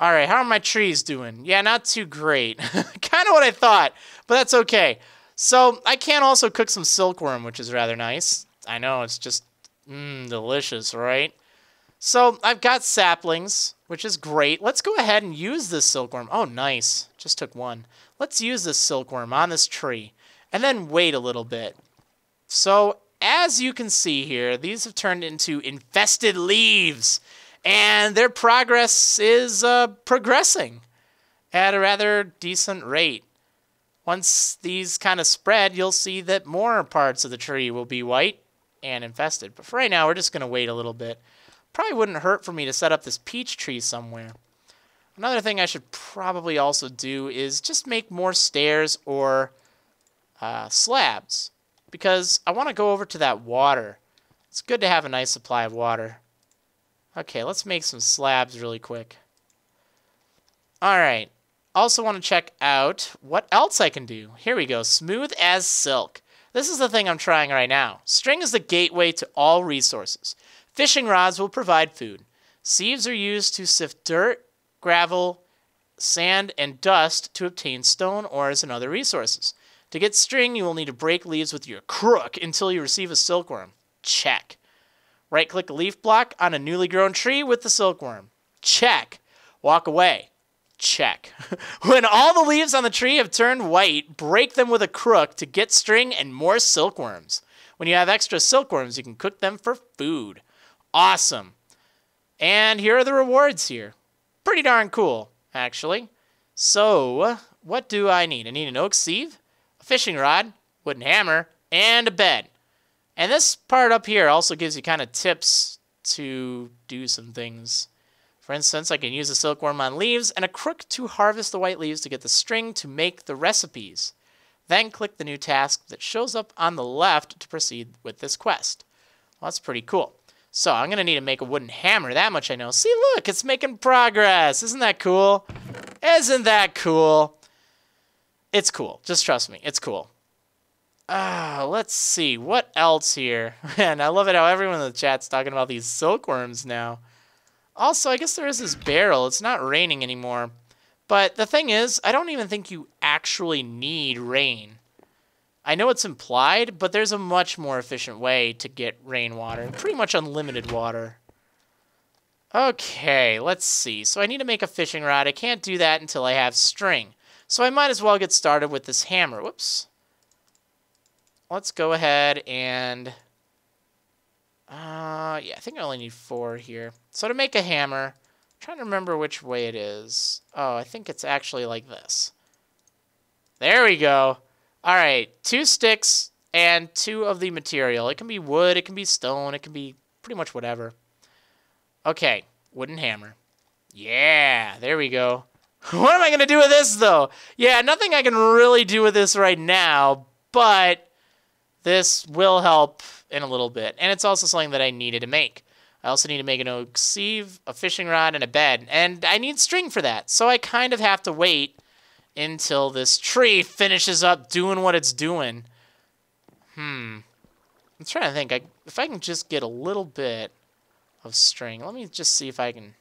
All right, how are my trees doing? Yeah, not too great. Kind of what I thought, but that's okay. So I can also cook some silkworm, which is rather nice. I know, it's just delicious, right? So I've got saplings, which is great. Let's go ahead and use this silkworm. Oh, nice. Just took one. Let's use this silkworm on this tree and then wait a little bit. So as you can see here, these have turned into infested leaves, and their progress is progressing at a rather decent rate. Once these kind of spread, you'll see that more parts of the tree will be white and infested. But for right now, we're just going to wait a little bit. Probably wouldn't hurt for me to set up this peach tree somewhere. Another thing I should probably also do is just make more stairs or slabs, because I want to go over to that water. It's good to have a nice supply of water. Okay, let's make some slabs really quick. Alright, also want to check out what else I can do. Here we go, smooth as silk. This is the thing I'm trying right now. String is the gateway to all resources. Fishing rods will provide food. Sieves are used to sift dirt, gravel, sand, and dust to obtain stone, ores, and other resources. To get string, you will need to break leaves with your crook until you receive a silkworm. Check. Right-click a leaf block on a newly grown tree with the silkworm. Check. Walk away. Check. When all the leaves on the tree have turned white, break them with a crook to get string and more silkworms. When you have extra silkworms, you can cook them for food. Awesome. And here are the rewards here. Pretty darn cool, actually. So, what do I need? I need an oak sieve, a fishing rod, wooden hammer, and a bed. And this part up here also gives you kind of tips to do some things. For instance, I can use a silkworm on leaves and a crook to harvest the white leaves to get the string to make the recipes. Then click the new task that shows up on the left to proceed with this quest. Well, that's pretty cool. So I'm going to need to make a wooden hammer, that much I know. See, look, it's making progress. Isn't that cool? Isn't that cool? It's cool. Just trust me. It's cool. Let's see. What else here? Man, I love it how everyone in the chat's talking about these silkworms now. Also, I guess there is this barrel. It's not raining anymore. But the thing is, I don't even think you actually need rain. I know it's implied, but there's a much more efficient way to get rainwater. Pretty much unlimited water. Okay, let's see. So I need to make a fishing rod. I can't do that until I have string. So I might as well get started with this hammer. Whoops. Let's go ahead and... yeah, I think I only need 4 here. So to make a hammer, I'm trying to remember which way it is. Oh, I think it's actually like this. There we go. All right, 2 sticks and 2 of the material. It can be wood, it can be stone, it can be pretty much whatever. Okay, wooden hammer. Yeah, there we go. What am I going to do with this, though? Yeah, nothing I can really do with this right now, but this will help in a little bit. And it's also something that I needed to make. I also need to make an oak sieve, a fishing rod, and a bed. And I need string for that, so I kind of have to wait until this tree finishes up doing what it's doing. I'm trying to think. If I can just get a little bit of string. Let me just see if I can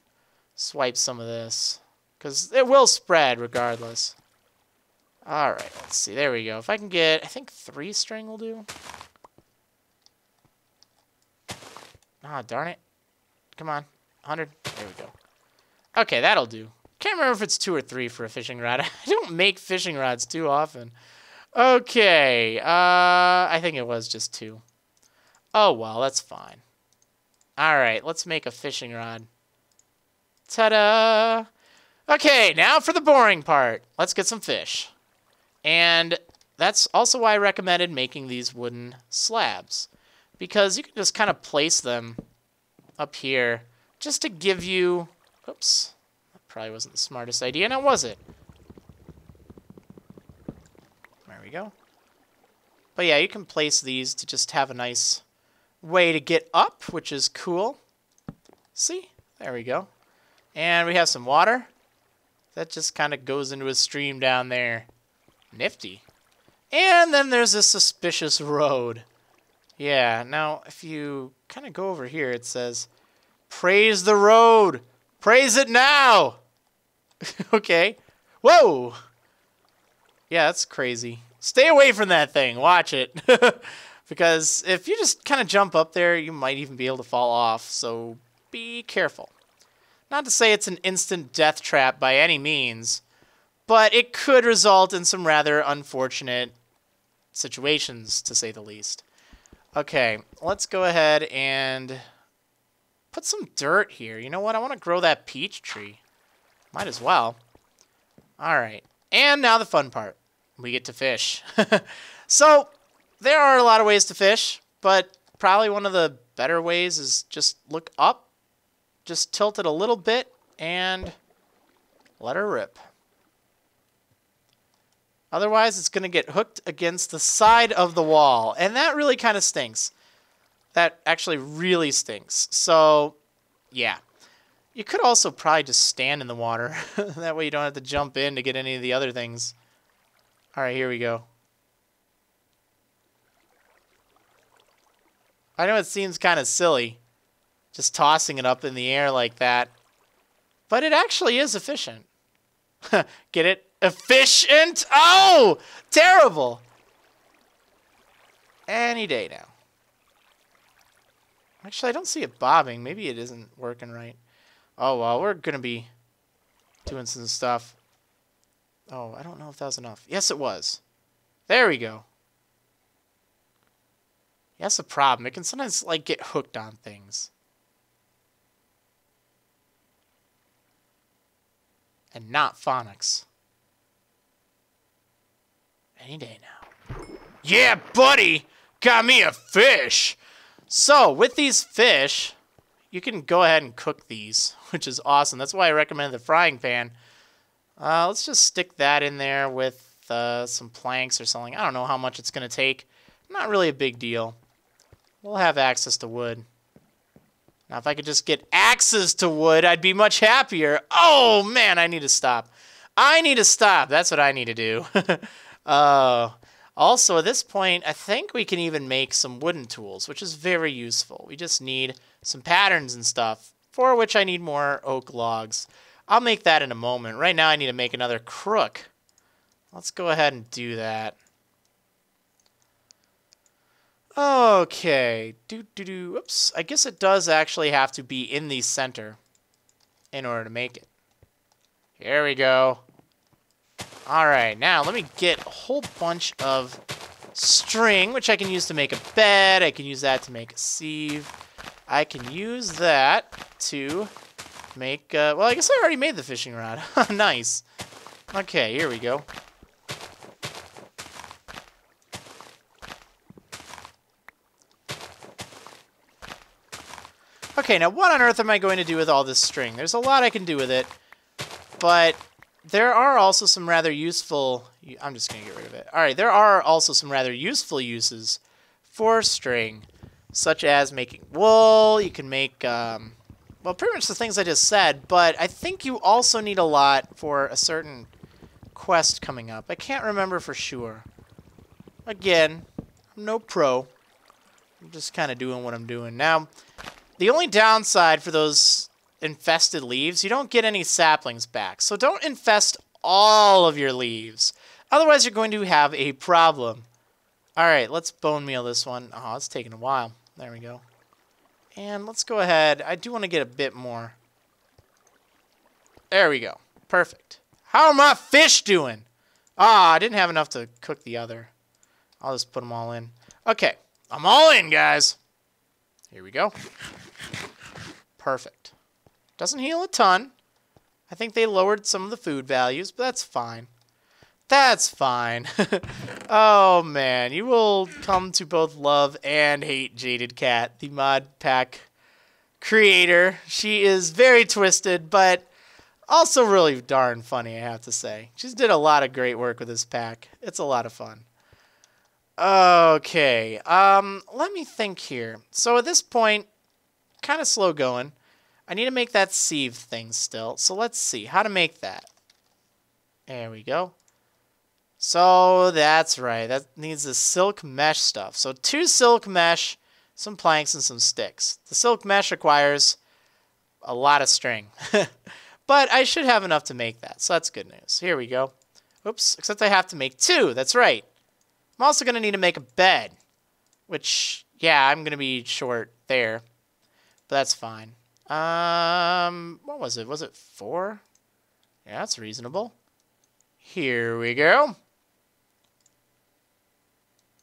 swipe some of this, because it will spread regardless. All right, let's see. There we go. If I can get, I think 3 string will do. Ah, darn it. Come on. 100. There we go. Okay, that'll do. Can't remember if it's 2 or 3 for a fishing rod. I don't make fishing rods too often. Okay, I think it was just 2. Oh, well, that's fine. All right, let's make a fishing rod. Ta-da! Okay, now for the boring part. Let's get some fish. And that's also why I recommended making these wooden slabs, because you can just kind of place them up here just to give you... Oops. Probably wasn't the smartest idea, now was it? There we go. But yeah, you can place these to just have a nice way to get up, which is cool. See? There we go. And we have some water. That just kind of goes into a stream down there. Nifty. And then there's a suspicious road. Yeah, now if you kind of go over here, it says, praise the road. Praise it now. Okay. Whoa! Yeah, that's crazy. Stay away from that thing. Watch it. Because if you just kind of jump up there, you might even be able to fall off. So be careful. Not to say it's an instant death trap by any means, but it could result in some rather unfortunate situations, to say the least. Okay, let's go ahead and put some dirt here. You know what? I want to grow that peach tree. Might as well. All right. And now the fun part. We get to fish. So, there are a lot of ways to fish, but probably one of the better ways is just look up. Just tilt it a little bit and let her rip. Otherwise, it's going to get hooked against the side of the wall, and that really kind of stinks. That actually really stinks. So, yeah. You could also probably just stand in the water. That way you don't have to jump in to get any of the other things. All right, here we go. I know it seems kind of silly, just tossing it up in the air like that. But it actually is efficient. Get it? Efficient? Oh! Terrible! Any day now. Actually, I don't see it bobbing. Maybe it isn't working right. Oh, well, we're going to be doing some stuff. Oh, I don't know if that was enough. Yes, it was. There we go. Yeah, that's the problem. It can sometimes, like, get hooked on things. And not phonics. Any day now. Yeah, buddy! Got me a fish! So, with these fish, you can go ahead and cook these, which is awesome. That's why I recommend the frying pan. Let's just stick that in there with some planks or something. I don't know how much it's going to take. Not really a big deal. We'll have access to wood. Now, if I could just get access to wood, I'd be much happier. Oh, man, I need to stop. I need to stop. That's what I need to do. Also, at this point, I think we can even make some wooden tools, which is very useful. We just need some patterns and stuff, for which I need more oak logs. I'll make that in a moment. Right now, I need to make another crook. Let's go ahead and do that. Okay. Oops. I guess it does actually have to be in the center in order to make it. Here we go. All right. Now, let me get a whole bunch of string, which I can use to make a bed. I can use that to make a sieve. I can use that to make... well, I guess I already made the fishing rod. Nice. Okay, here we go. Okay, now what on earth am I going to do with all this string? There's a lot I can do with it, but there are also some rather useful... I'm just going to get rid of it. All right, there are also some rather useful uses for string, such as making wool. You can make, well, pretty much the things I just said, but I think you also need a lot for a certain quest coming up. I can't remember for sure. Again, I'm no pro. I'm just kind of doing what I'm doing. Now, the only downside for those infested leaves, you don't get any saplings back. So don't infest all of your leaves. Otherwise, you're going to have a problem. All right, let's bone meal this one. Oh, it's taking a while. There we go. And let's go ahead. I do want to get a bit more. There we go. Perfect. How are my fish doing? Ah, I didn't have enough to cook the other. I'll just put them all in. Okay, I'm all in, guys. Here we go. Perfect. Doesn't heal a ton. I think they lowered some of the food values, but that's fine. That's fine. Oh, man. You will come to both love and hate Jaded Cat, the mod pack creator. She is very twisted, but also really darn funny, I have to say. She's did a lot of great work with this pack. It's a lot of fun. Okay. Let me think here. So at this point, kind of slow going. I need to make that sieve thing still. So let's see how to make that. There we go. So that's right. That needs the silk mesh stuff. So 2 silk mesh, some planks, and some sticks. The silk mesh requires a lot of string. But I should have enough to make that, so that's good news. Here we go. Oops, except I have to make 2. That's right. I'm also going to need to make a bed, which, yeah, I'm going to be short there, but that's fine. What was it? Was it 4? Yeah, that's reasonable. Here we go.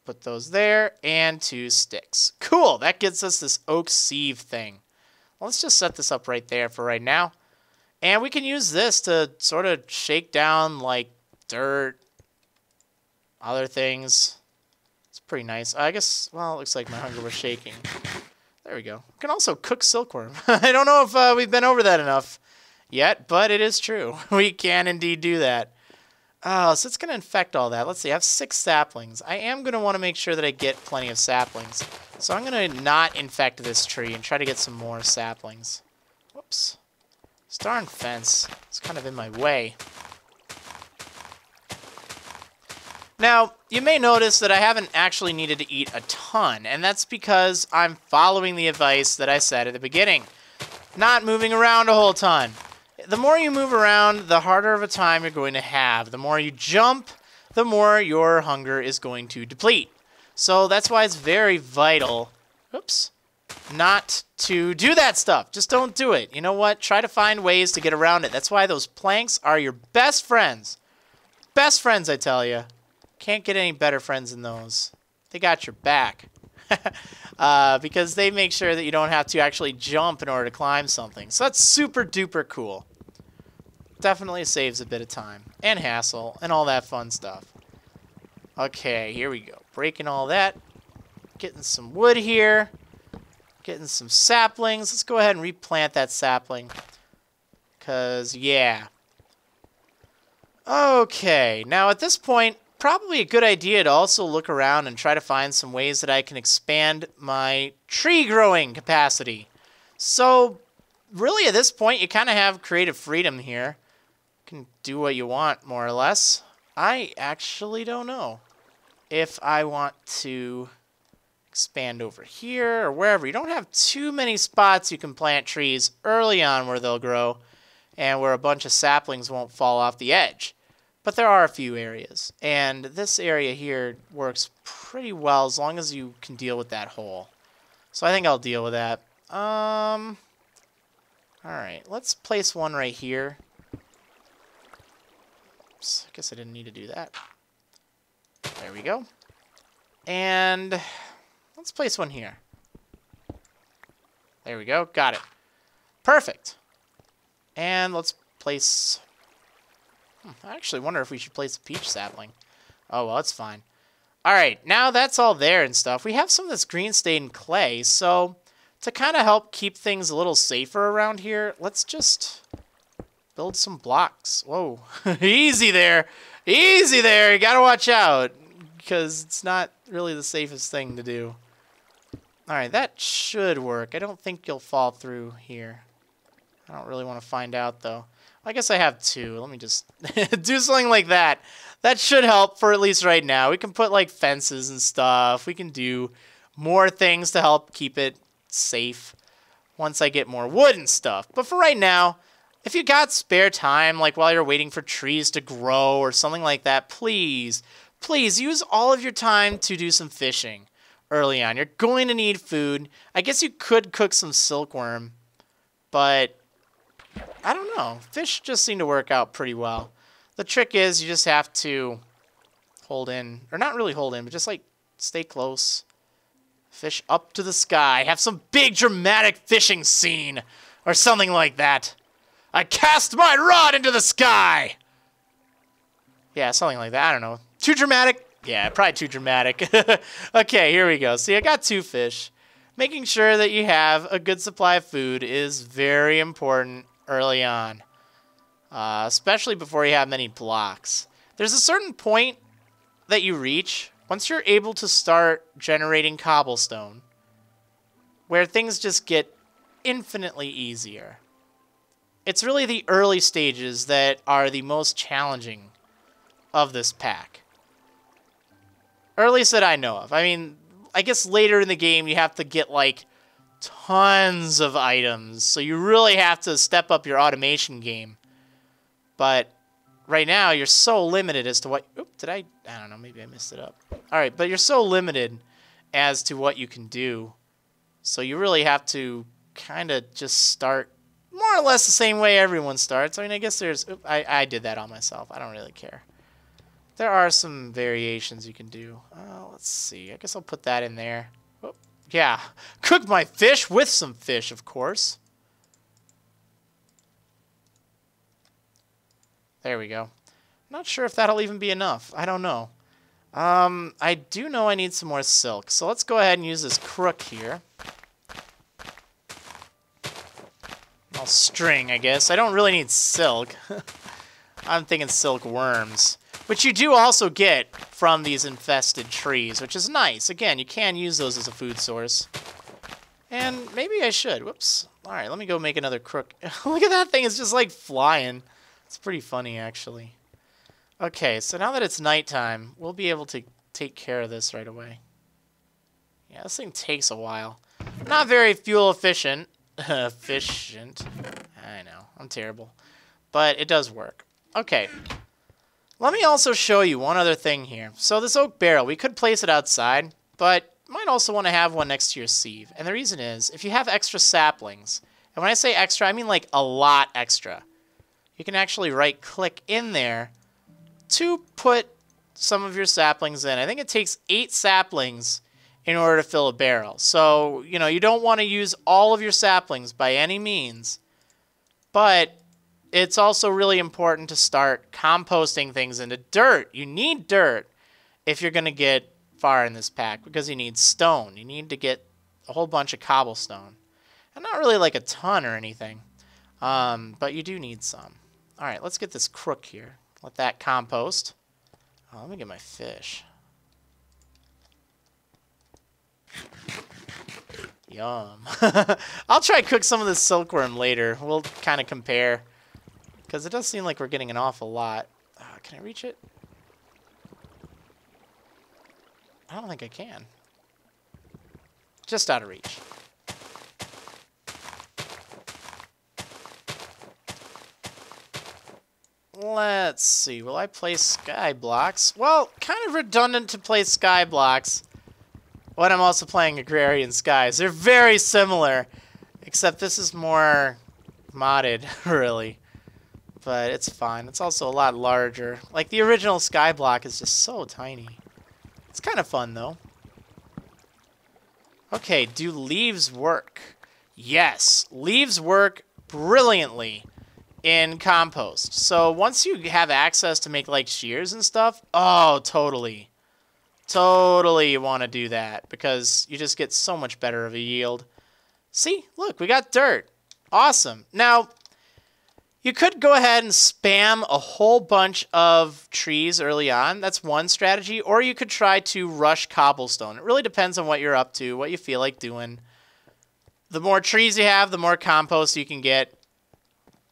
Put those there, and 2 sticks. Cool, that gets us this oak sieve thing. Well, let's just set this up right there for right now. And we can use this to sort of shake down, like, dirt, other things. It's pretty nice. I guess, well, it looks like my hunger was shaking. There we go. We can also cook silkworm. I don't know if we've been over that enough yet, but it is true. We can indeed do that. Oh, so it's going to infect all that. Let's see, I have 6 saplings. I am going to want to make sure that I get plenty of saplings. So I'm going to not infect this tree and try to get some more saplings. Whoops. This darn fence is kind of in my way. Now, you may notice that I haven't actually needed to eat a ton, and that's because I'm following the advice that I said at the beginning. Not moving around a whole ton. The more you move around, the harder of a time you're going to have. The more you jump, the more your hunger is going to deplete. So that's why it's very vital, oops, not to do that stuff. Just don't do it. You know what? Try to find ways to get around it. That's why those planks are your best friends. Best friends, I tell you. Can't get any better friends than those. They got your back. Because they make sure that you don't have to actually jump in order to climb something. So that's super duper cool. Definitely saves a bit of time and hassle and all that fun stuff. Okay, here we go. Breaking all that. Getting some wood here. Getting some saplings. Let's go ahead and replant that sapling. Because, yeah. Okay, now at this point, probably a good idea to also look around and try to find some ways that I can expand my tree growing capacity. So, really at this point, you kind of have creative freedom here. You can do what you want, more or less. I actually don't know if I want to expand over here or wherever. You don't have too many spots you can plant trees early on where they'll grow and where a bunch of saplings won't fall off the edge. But there are a few areas, and this area here works pretty well as long as you can deal with that hole. So I think I'll deal with that. Alright, let's place one right here. Oops, I guess I didn't need to do that. There we go. And let's place one here. There we go, got it. Perfect. And let's place... I actually wonder if we should place a peach sapling. Oh, well, it's fine. Alright, now that's all there and stuff. We have some of this green stained clay, so to kind of help keep things a little safer around here, let's just build some blocks. Whoa, easy there. Easy there. You gotta watch out, because it's not really the safest thing to do. Alright, that should work. I don't think you'll fall through here. I don't really want to find out, though. I guess I have 2. Let me just do something like that. That should help for at least right now. We can put like fences and stuff. We can do more things to help keep it safe once I get more wood and stuff. But for right now, if you got spare time, like while you're waiting for trees to grow or something like that, please, please use all of your time to do some fishing early on. You're going to need food. I guess you could cook some silkworm, but I don't know. Fish just seem to work out pretty well. The trick is you just have to hold in, or not really hold in, but just like stay close. Fish up to the sky. Have some big dramatic fishing scene or something like that. I cast my rod into the sky. Yeah, something like that. I don't know. Too dramatic? Yeah, probably too dramatic. Okay, here we go. See, I got 2 fish. Making sure that you have a good supply of food is very important early on, especially before you have many blocks. There's a certain point that you reach once you're able to start generating cobblestone where things just get infinitely easier. It's really the early stages that are the most challenging of this pack. Or at least that I know of. I mean, I guess later in the game you have to get like tons of items, so you really have to step up your automation game But right now, you're so limited as to what... Oop, did I don't know. Maybe I messed it up. All right, but you're so limited as to what you can do. So you really have to kind of just start more or less the same way everyone starts. I mean, I guess there's... Oop, I did that all myself. I don't really care. There are some variations you can do. Let's see. I guess I'll put that in there. Oh, yeah. Cook my fish with some fish, of course. There we go. Not sure if that'll even be enough. I don't know. I do know I need some more silk. So let's go ahead and use this crook here. Well, string, I guess. I don't really need silk. I'm thinking silkworms, which you do also get from these infested trees, which is nice. Again, you can use those as a food source. And maybe I should. Whoops. All right, let me go make another crook. Look at that thing. It's just like flying. It's pretty funny, actually. Okay, so now that it's nighttime, we'll be able to take care of this right away. Yeah, this thing takes a while. Not very fuel efficient. Efficient. I know, I'm terrible. But it does work. Okay. Let me also show you one other thing here. So this oak barrel, we could place it outside, but you might also want to have one next to your sieve. And the reason is, if you have extra saplings, and when I say extra, I mean like a lot extra, you can actually right-click in there to put some of your saplings in. I think it takes 8 saplings in order to fill a barrel. So, you know, you don't want to use all of your saplings by any means, but it's also really important to start composting things into dirt. You need dirt if you're going to get far in this pack, because you need stone. You need to get a whole bunch of cobblestone. And not really like a ton or anything, but you do need some. All right, let's get this crook here. Let that compost. Oh, let me get my fish. Yum. I'll try to cook some of this silkworm later. We'll kind of compare, because it does seem like we're getting an awful lot. Can I reach it? I don't think I can. Just out of reach. Let's see. Will I place sky blocks? Well, kind of redundant to place sky blocks when I'm also playing Agrarian Skies. They're very similar, except this is more modded, really. But it's fine. It's also a lot larger. Like, the original sky block is just so tiny. It's kind of fun, though. Okay, do leaves work? Yes, leaves work brilliantly in compost. So once you have access to make like shears and stuff, oh, totally you want to do that, because you just get so much better of a yield. See, look, we got dirt. Awesome. Now, you could go ahead and spam a whole bunch of trees early on. That's one strategy. Or you could try to rush cobblestone. It really depends on what you're up to, what you feel like doing. The more trees you have, the more compost you can get.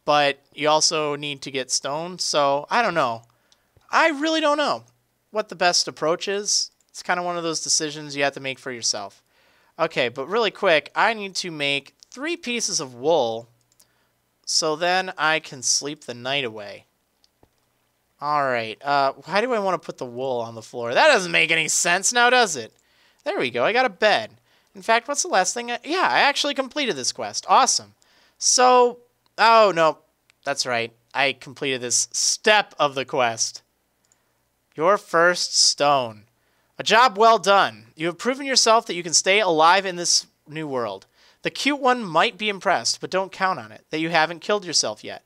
But you also need to get stone, so I don't know. I really don't know what the best approach is. It's kind of one of those decisions you have to make for yourself. Okay, but really quick, I need to make 3 pieces of wool, so then I can sleep the night away. Alright, why do I want to put the wool on the floor? That doesn't make any sense now, does it? There we go, I got a bed. In fact, what's the last thing? Yeah, I actually completed this quest. Awesome. So... oh, no. That's right. I completed this step of the quest. Your first stone. A job well done. You have proven yourself that you can stay alive in this new world. The cute one might be impressed, but don't count on it, that you haven't killed yourself yet.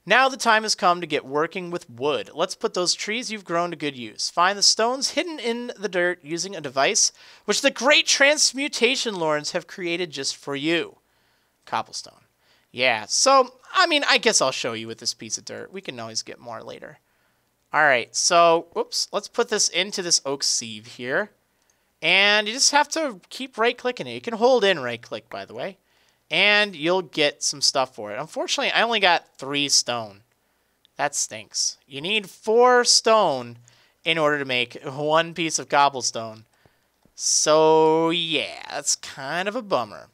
Now the time has come to get working with wood. Let's put those trees you've grown to good use. Find the stones hidden in the dirt using a device which the great transmutation lords have created just for you. Cobblestone. Yeah, so, I mean, I guess I'll show you with this piece of dirt. We can always get more later. Alright, so, whoops, let's put this into this oak sieve here. And you just have to keep right-clicking it. You can hold in right-click, by the way. And you'll get some stuff for it. Unfortunately, I only got 3 stone. That stinks. You need 4 stone in order to make 1 piece of cobblestone. So, yeah, that's kind of a bummer.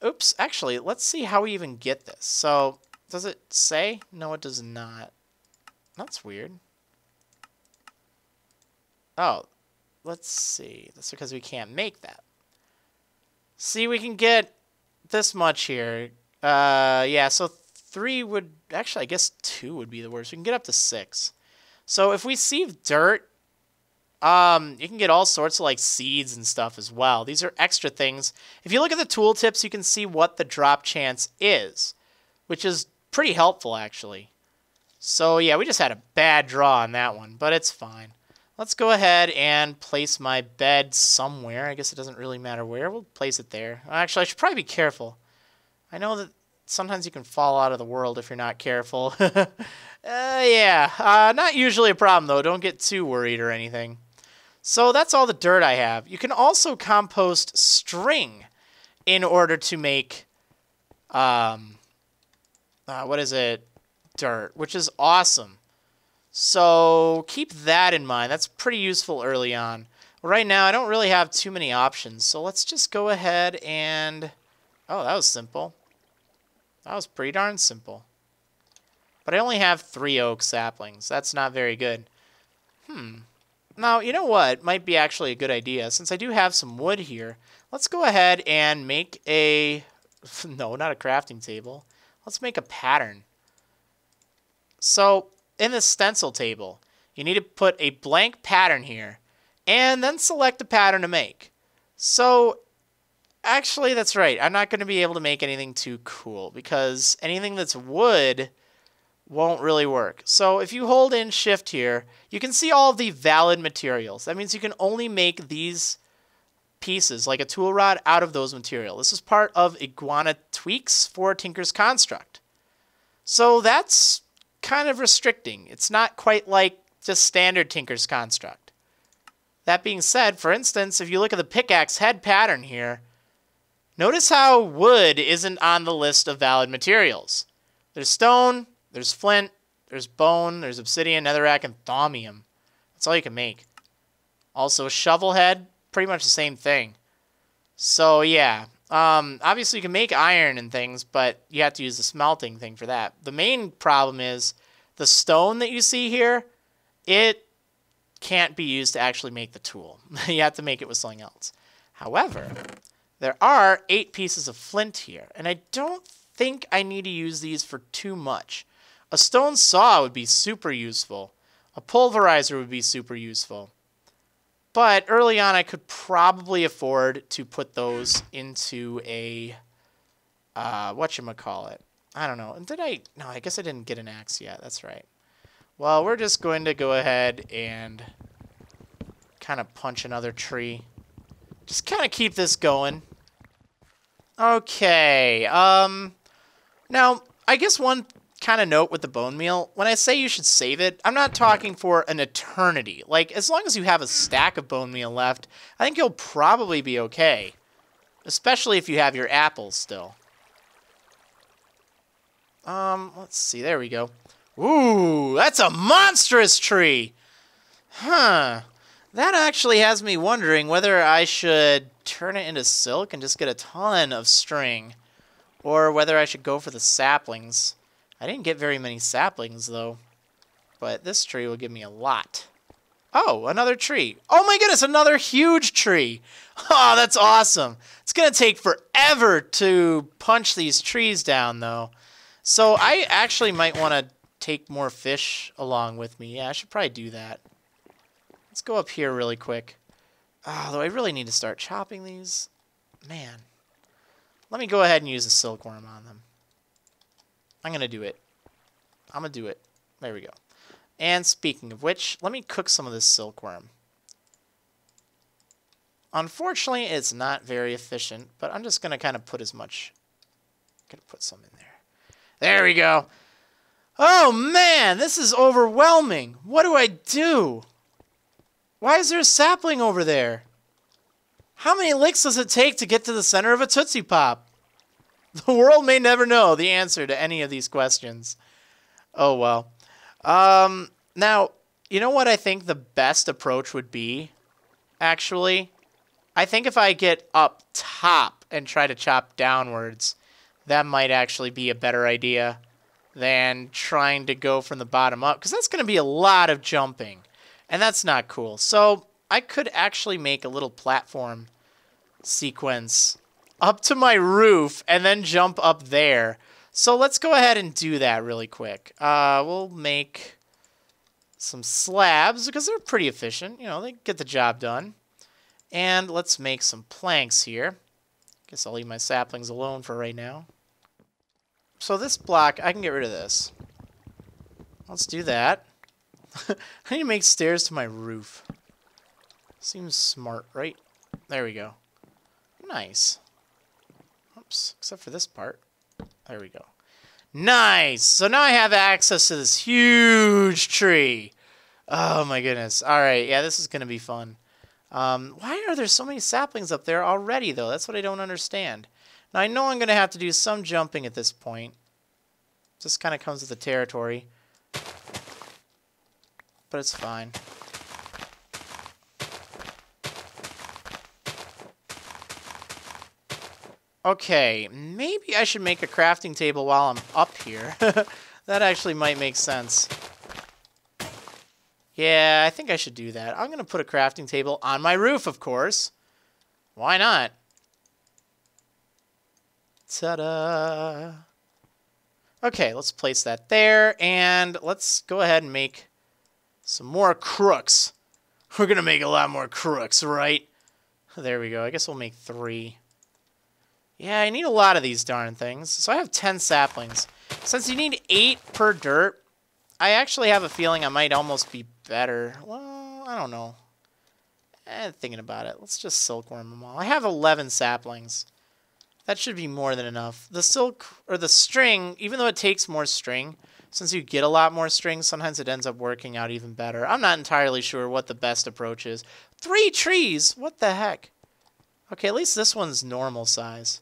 Oops, actually, let's see how we even get this. So, does it say? No, it does not. That's weird. Oh, let's see. That's because we can't make that. See, we can get this much here. Yeah, so 3 would... Actually, I guess 2 would be the worst. We can get up to 6. So if we sieve dirt, you can get all sorts of like seeds and stuff as well. These are extra things. If you look at the tooltips, you can see what the drop chance is, which is pretty helpful actually. So yeah, we just had a bad draw on that one, but it's fine. Let's go ahead and place my bed somewhere. I guess it doesn't really matter where. We'll place it there. Actually, I should probably be careful. I know that sometimes you can fall out of the world if you're not careful. Yeah, not usually a problem though. Don't get too worried or anything. So that's all the dirt I have. You can also compost string in order to make, what is it? Dirt, which is awesome. So keep that in mind. That's pretty useful early on. Right now, I don't really have too many options. So let's just go ahead and... Oh, that was simple. That was pretty darn simple. But I only have 3 oak saplings. That's not very good. Now, you know what? Might be actually a good idea. Since I do have some wood here, let's go ahead and make a... No, not a crafting table. Let's make a pattern. So, in the stencil table, you need to put a blank pattern here, and then select a pattern to make. So, actually, that's right. I'm not going to be able to make anything too cool, because anything that's wood won't really work. So if you hold in shift here, you can see all of the valid materials. That means you can only make these pieces, like a tool rod, out of those materials. This is part of Iguana Tweaks for Tinker's Construct. So that's kind of restricting. It's not quite like just standard Tinker's Construct. That being said, for instance, if you look at the pickaxe head pattern here, notice how wood isn't on the list of valid materials. There's stone, there's flint, there's bone, there's obsidian, netherrack, and thaumium. That's all you can make. Also, shovel head, pretty much the same thing. So, yeah. Obviously, you can make iron and things, but you have to use the smelting thing for that. The main problem is the stone that you see here, it can't be used to actually make the tool. You have to make it with something else. However, there are 8 pieces of flint here, and I don't think I need to use these for too much. A stone saw would be super useful. A pulverizer would be super useful. But early on, I could probably afford to put those into a, whatchamacallit. I don't know. Did I? No, I guess I didn't get an axe yet. That's right. Well, we're just going to go ahead and kind of punch another tree. Just kind of keep this going. Okay. Now, I guess one kind of note with the bone meal, when I say you should save it, I'm not talking for an eternity. Like, as long as you have a stack of bone meal left, I think you'll probably be okay. Especially if you have your apples still. Let's see, there we go. Ooh, that's a monstrous tree! Huh. That actually has me wondering whether I should turn it into silk and just get a ton of string, or whether I should go for the saplings. I didn't get very many saplings, though. But this tree will give me a lot. Oh, another tree. Oh my goodness, another huge tree. Oh, that's awesome. It's going to take forever to punch these trees down, though. So I actually might want to take more fish along with me. Yeah, I should probably do that. Let's go up here really quick. Though I really need to start chopping these. Man. Let me go ahead and use a silkworm on them. I'm going to do it. I'm going to do it. There we go. And speaking of which, let me cook some of this silkworm. Unfortunately, it's not very efficient, but I'm just going to kind of put as much... I'm going to put some in there. There we go. Oh, man, this is overwhelming. What do I do? Why is there a sapling over there? How many licks does it take to get to the center of a Tootsie Pop? The world may never know the answer to any of these questions. Oh, well. Now, you know what I think the best approach would be, actually? I think if I get up top and try to chop downwards, that might actually be a better idea. than trying to go from the bottom up, because that's going to be a lot of jumping, and that's not cool. So I could actually make a little platform sequence up to my roof and then jump up there. So let's go ahead and do that really quick. We'll make some slabs because they're pretty efficient. You know, they get the job done. And let's make some planks here. Guess I'll leave my saplings alone for right now. So this block, I can get rid of this. Let's do that. I need to make stairs to my roof. Seems smart, right? There we go. Nice. Oops, except for this part. There we go. Nice! So now I have access to this huge tree. Oh my goodness. Alright, yeah, this is going to be fun. Why are there so many saplings up there already, though? That's what I don't understand. Now, I know I'm going to have to do some jumping at this point. This kind of comes with the territory. But it's fine. Okay, maybe I should make a crafting table while I'm up here. That actually might make sense. Yeah, I think I should do that. I'm going to put a crafting table on my roof, of course. Why not? Ta-da! Okay, let's place that there, and let's go ahead and make some more crooks. We're going to make a lot more crooks, right? There we go. I guess we'll make 3. Yeah, I need a lot of these darn things. So I have 10 saplings. Since you need 8 per dirt, I actually have a feeling I might almost be better. Well, I don't know. Thinking about it. Let's just silkworm them all. I have 11 saplings. That should be more than enough. The silk, or the string, even though it takes more string, since you get a lot more string, sometimes it ends up working out even better. I'm not entirely sure what the best approach is. 3 trees? What the heck? Okay, at least this one's normal size.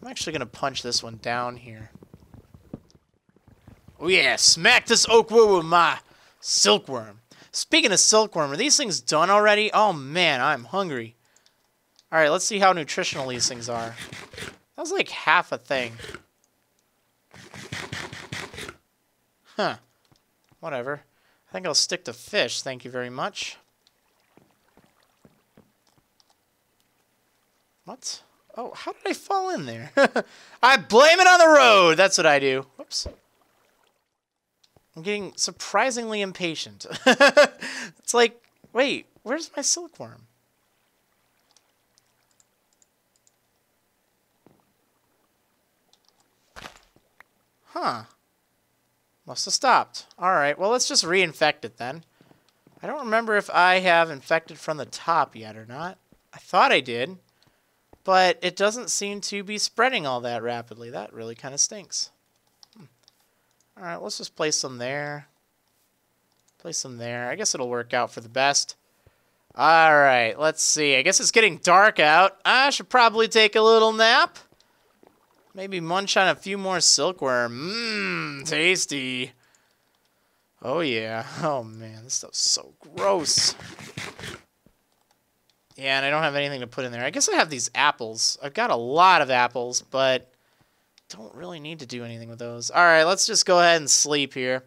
I'm actually going to punch this one down here. Oh yeah, smack this oak wood with my silkworm. Speaking of silkworm, are these things done already? Oh man, I'm hungry. Alright, let's see how nutritional these things are. That was like half a thing. Huh. Whatever. I think I'll stick to fish, thank you very much. What? Oh, how did I fall in there? I blame it on the road! That's what I do. Whoops. I'm getting surprisingly impatient. It's like, wait, where's my silkworm? Huh. Must have stopped. Alright, well, let's just reinfect it then. I don't remember if I have infected from the top yet or not. I thought I did. But it doesn't seem to be spreading all that rapidly. That really kind of stinks. Alright, let's just place them there. Place them there. I guess it'll work out for the best. Alright, let's see. I guess it's getting dark out. I should probably take a little nap. Maybe munch on a few more silkworm. Mmm, tasty. Oh yeah. Oh man, this stuff's so gross. Yeah, and I don't have anything to put in there. I guess I have these apples. I've got a lot of apples, but don't really need to do anything with those. All right, let's just go ahead and sleep here.